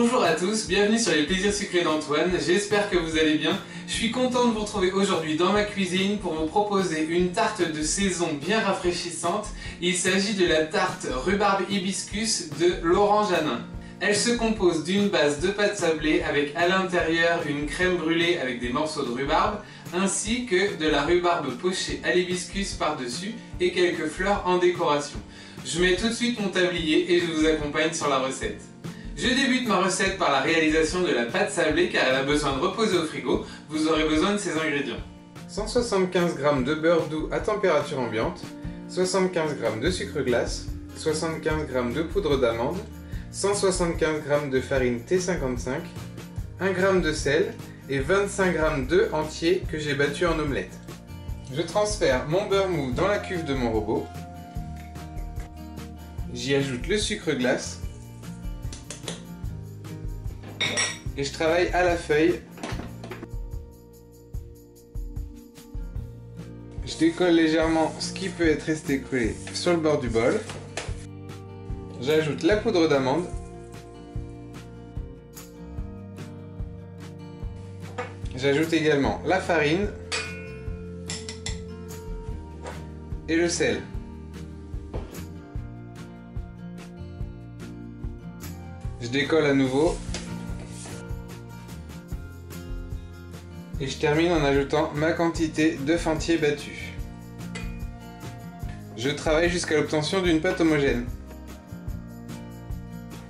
Bonjour à tous, bienvenue sur les plaisirs sucrés d'Antoine, j'espère que vous allez bien. Je suis content de vous retrouver aujourd'hui dans ma cuisine pour vous proposer une tarte de saison bien rafraîchissante. Il s'agit de la tarte rhubarbe hibiscus de Laurent Janin. Elle se compose d'une base de pâte sablée avec à l'intérieur une crème brûlée avec des morceaux de rhubarbe, ainsi que de la rhubarbe pochée à l'hibiscus par-dessus et quelques fleurs en décoration. Je mets tout de suite mon tablier et je vous accompagne sur la recette. Je débute ma recette par la réalisation de la pâte sablée car elle a besoin de reposer au frigo. Vous aurez besoin de ces ingrédients. 175 g de beurre doux à température ambiante, 75 g de sucre glace, 75 g de poudre d'amande, 175 g de farine T55, 1 g de sel et 25 g d'œufs entiers que j'ai battus en omelette. Je transfère mon beurre mou dans la cuve de mon robot. J'y ajoute le sucre glace et je travaille à la feuille. Je décolle légèrement ce qui peut être resté collé sur le bord du bol. J'ajoute la poudre d'amande. J'ajoute également la farine et le sel. Je décolle à nouveau. Et je termine en ajoutant ma quantité d'œufs entiers battus. Je travaille jusqu'à l'obtention d'une pâte homogène.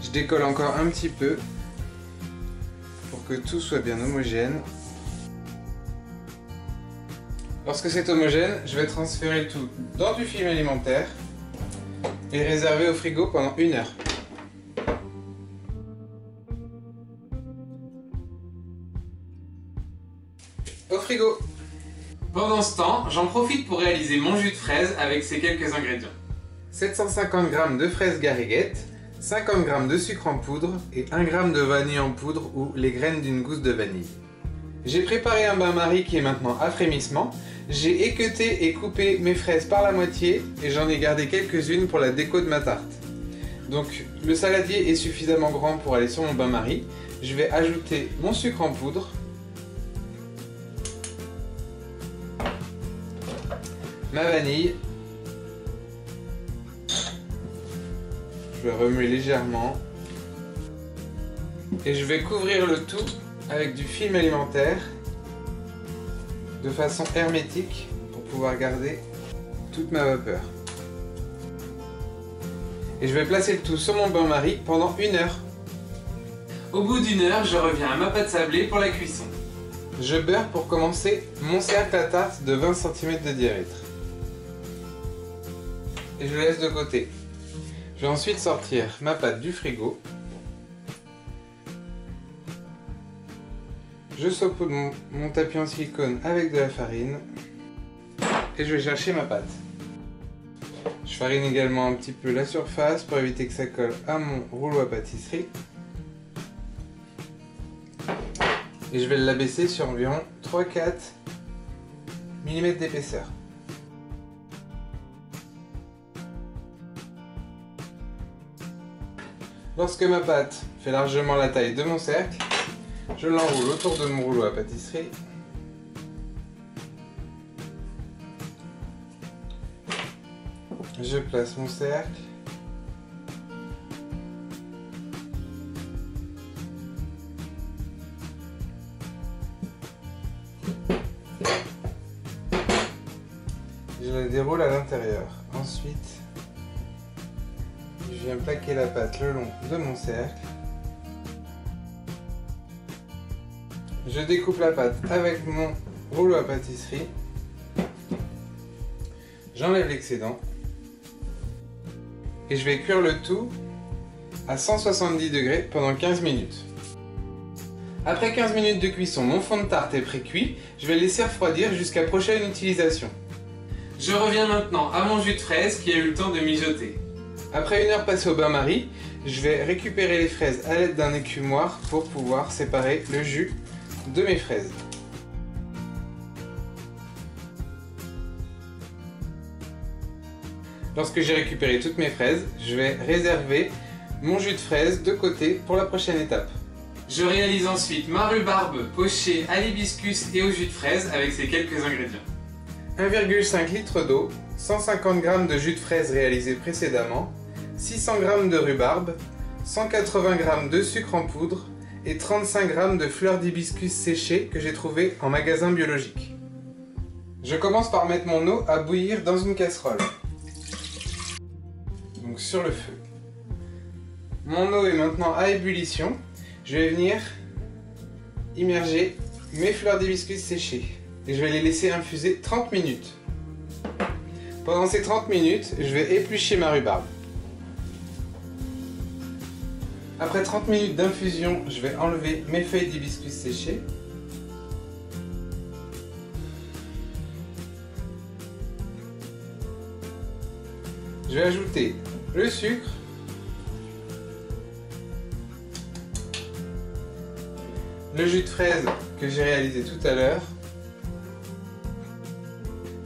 Je décolle encore un petit peu pour que tout soit bien homogène. Lorsque c'est homogène, je vais transférer le tout dans du film alimentaire et réserver au frigo pendant 1 heure. Au frigo. Pendant ce temps, j'en profite pour réaliser mon jus de fraise avec ces quelques ingrédients. 750 g de fraises gariguettes, 50 g de sucre en poudre et 1 g de vanille en poudre ou les graines d'une gousse de vanille. J'ai préparé un bain-marie qui est maintenant à frémissement. J'ai équeuté et coupé mes fraises par la moitié et j'en ai gardé quelques-unes pour la déco de ma tarte. Donc le saladier est suffisamment grand pour aller sur mon bain-marie. Je vais ajouter mon sucre en poudre, ma vanille, je vais remuer légèrement et je vais couvrir le tout avec du film alimentaire de façon hermétique pour pouvoir garder toute ma vapeur. Et je vais placer le tout sur mon bain-marie pendant 1 heure. Au bout d'1 heure, je reviens à ma pâte sablée pour la cuisson. Je beurre pour commencer mon cercle à tarte de 20 cm de diamètre. Et je le laisse de côté. Je vais ensuite sortir ma pâte du frigo. Je saupoudre mon tapis en silicone avec de la farine. Et je vais chercher ma pâte. Je farine également un petit peu la surface pour éviter que ça colle à mon rouleau à pâtisserie. Et je vais l'abaisser sur environ 3-4 mm d'épaisseur. Lorsque ma pâte fait largement la taille de mon cercle, je l'enroule autour de mon rouleau à pâtisserie. Je place mon cercle. Je la déroule à l'intérieur. Ensuite, je viens plaquer la pâte le long de mon cercle. Je découpe la pâte avec mon rouleau à pâtisserie. J'enlève l'excédent. Et je vais cuire le tout à 170 degrés pendant 15 minutes. Après 15 minutes de cuisson, mon fond de tarte est pré-cuit. Je vais le laisser refroidir jusqu'à prochaine utilisation. Je reviens maintenant à mon jus de fraise qui a eu le temps de mijoter. Après 1 heure passée au bain-marie, je vais récupérer les fraises à l'aide d'un écumoire pour pouvoir séparer le jus de mes fraises. Lorsque j'ai récupéré toutes mes fraises, je vais réserver mon jus de fraise de côté pour la prochaine étape. Je réalise ensuite ma rhubarbe pochée à l'hibiscus et au jus de fraise avec ces quelques ingrédients. 1,5 litre d'eau, 150 g de jus de fraise réalisé précédemment, 600 g de rhubarbe, 180 g de sucre en poudre et 35 g de fleurs d'hibiscus séchées que j'ai trouvées en magasin biologique. Je commence par mettre mon eau à bouillir dans une casserole. Donc sur le feu. Mon eau est maintenant à ébullition. Je vais venir immerger mes fleurs d'hibiscus séchées et je vais les laisser infuser 30 minutes. Pendant ces 30 minutes, je vais éplucher ma rhubarbe. Après 30 minutes d'infusion, je vais enlever mes feuilles d'hibiscus séchées. Je vais ajouter le sucre, le jus de fraise que j'ai réalisé tout à l'heure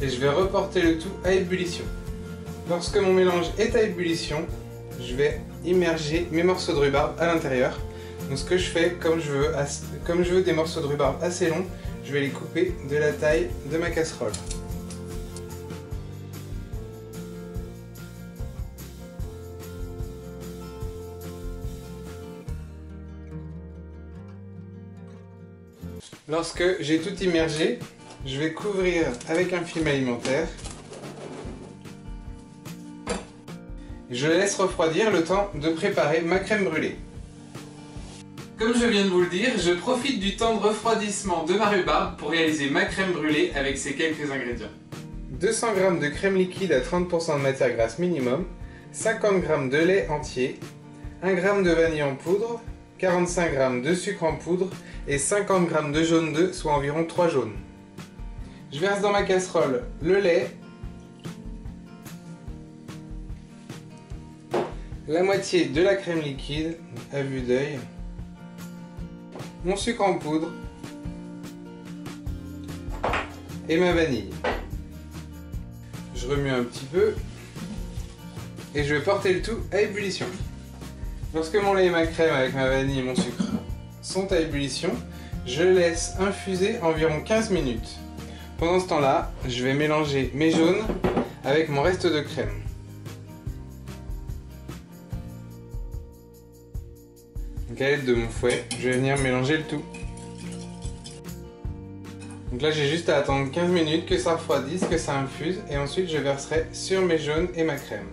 et je vais reporter le tout à ébullition. Lorsque mon mélange est à ébullition, je vais immerger mes morceaux de rhubarbe à l'intérieur. Donc ce que je fais, comme je veux des morceaux de rhubarbe assez longs, je vais les couper de la taille de ma casserole. Lorsque j'ai tout immergé, je vais couvrir avec un film alimentaire. Je laisse refroidir le temps de préparer ma crème brûlée. Comme je viens de vous le dire, je profite du temps de refroidissement de ma rhubarbe pour réaliser ma crème brûlée avec ces quelques ingrédients. 200 g de crème liquide à 30% de matière grasse minimum, 50 g de lait entier, 1 g de vanille en poudre, 45 g de sucre en poudre et 50 g de jaune d'œuf, soit environ 3 jaunes. Je verse dans ma casserole le lait, la moitié de la crème liquide à vue d'œil, mon sucre en poudre et ma vanille. Je remue un petit peu et je vais porter le tout à ébullition. Lorsque mon lait et ma crème avec ma vanille et mon sucre sont à ébullition, je laisse infuser environ 15 minutes. Pendant ce temps-là, je vais mélanger mes jaunes avec mon reste de crème. Donc à l'aide de mon fouet, je vais venir mélanger le tout. Donc là, j'ai juste à attendre 15 minutes que ça refroidisse, que ça infuse, et ensuite je verserai sur mes jaunes et ma crème.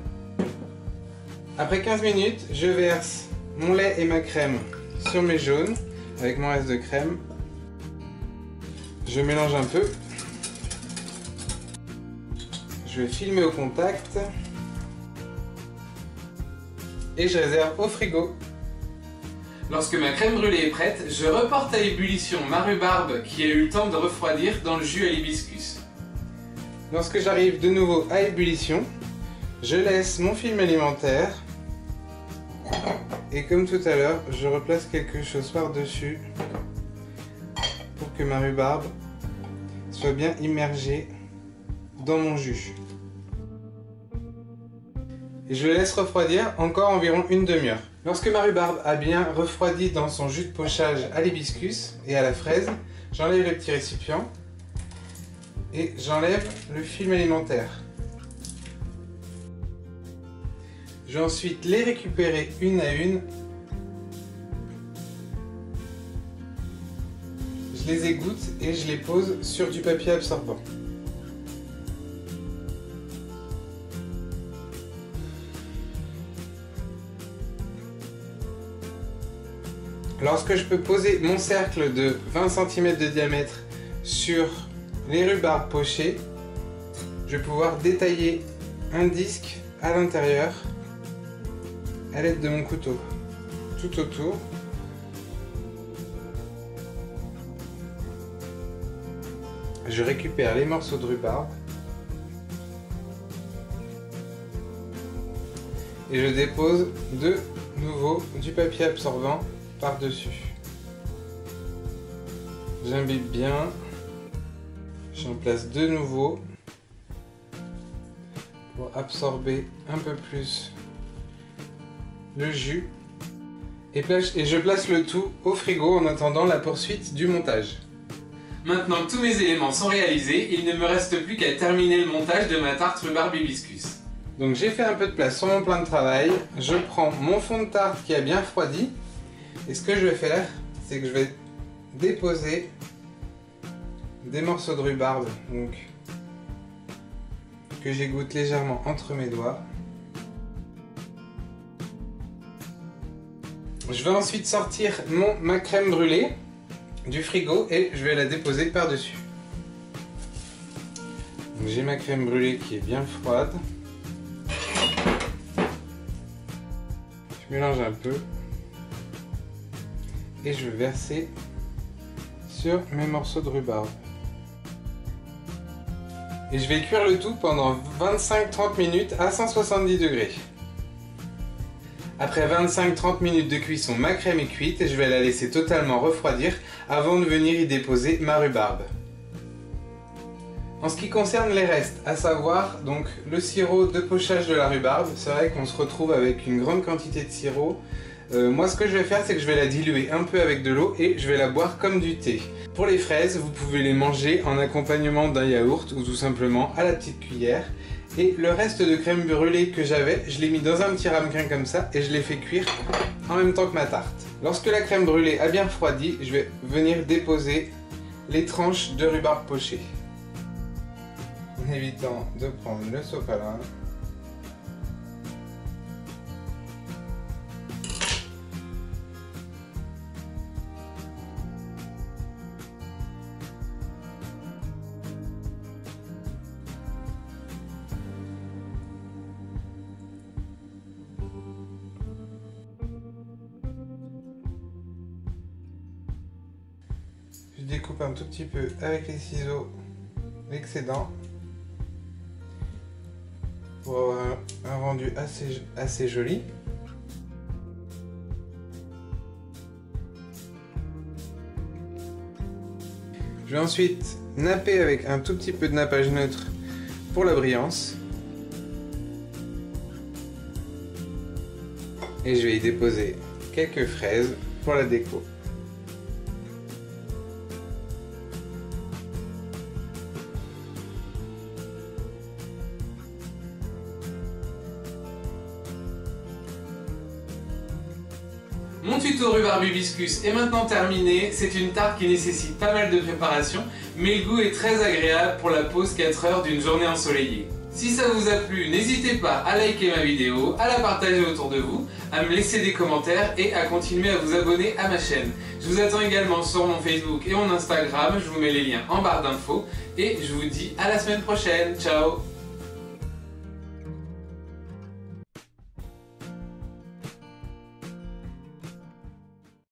Après 15 minutes, je verse mon lait et ma crème sur mes jaunes avec mon reste de crème. Je mélange un peu. Je vais filmer au contact et je réserve au frigo. Lorsque ma crème brûlée est prête, je reporte à ébullition ma rhubarbe qui a eu le temps de refroidir dans le jus à l'hibiscus. Lorsque j'arrive de nouveau à ébullition, je laisse mon film alimentaire et comme tout à l'heure, je replace quelque chose par-dessus pour que ma rhubarbe soit bien immergée dans mon jus. Et je le laisse refroidir encore environ une demi-heure. Lorsque ma rhubarbe a bien refroidi dans son jus de pochage à l'hibiscus et à la fraise, j'enlève le petit récipient et j'enlève le film alimentaire. Je vais ensuite les récupérer une à une. Je les égoutte et je les pose sur du papier absorbant. Lorsque je peux poser mon cercle de 20 cm de diamètre sur les rhubarbes pochées, je vais pouvoir détailler un disque à l'intérieur à l'aide de mon couteau, tout autour. Je récupère les morceaux de rhubarbe et je dépose de nouveau du papier absorbant par-dessus. J'imbibe bien, j'en place de nouveau pour absorber un peu plus le jus. Et je place le tout au frigo en attendant la poursuite du montage. Maintenant que tous mes éléments sont réalisés, il ne me reste plus qu'à terminer le montage de ma tarte rhubarbe hibiscus. Donc j'ai fait un peu de place sur mon plan de travail, je prends mon fond de tarte qui a bien refroidi, et ce que je vais faire, c'est que je vais déposer des morceaux de rhubarbe donc, que j'égoutte légèrement entre mes doigts. Je vais ensuite sortir ma crème brûlée du frigo et je vais la déposer par-dessus. J'ai ma crème brûlée qui est bien froide. Je mélange un peu et je vais verser sur mes morceaux de rhubarbe. Et je vais cuire le tout pendant 25-30 minutes à 170 degrés. Après 25-30 minutes de cuisson, ma crème est cuite et je vais la laisser totalement refroidir avant de venir y déposer ma rhubarbe. En ce qui concerne les restes, à savoir donc le sirop de pochage de la rhubarbe, c'est vrai qu'on se retrouve avec une grande quantité de sirop. Moi ce que je vais faire, c'est que je vais la diluer un peu avec de l'eau et je vais la boire comme du thé. Pour les fraises, vous pouvez les manger en accompagnement d'un yaourt ou tout simplement à la petite cuillère. Et le reste de crème brûlée que j'avais, je l'ai mis dans un petit ramequin comme ça et je l'ai fait cuire en même temps que ma tarte. Lorsque la crème brûlée a bien refroidi, je vais venir déposer les tranches de rhubarbe pochée. En évitant de prendre le sopalin. Je découpe un tout petit peu avec les ciseaux l'excédent pour avoir un rendu assez joli. Je vais ensuite napper avec un tout petit peu de nappage neutre pour la brillance. Et je vais y déposer quelques fraises pour la déco. Mon tuto rhubarbe hibiscus est maintenant terminé. C'est une tarte qui nécessite pas mal de préparation, mais le goût est très agréable pour la pause 4 heures d'une journée ensoleillée. Si ça vous a plu, n'hésitez pas à liker ma vidéo, à la partager autour de vous, à me laisser des commentaires et à continuer à vous abonner à ma chaîne. Je vous attends également sur mon Facebook et mon Instagram, je vous mets les liens en barre d'infos et je vous dis à la semaine prochaine. Ciao!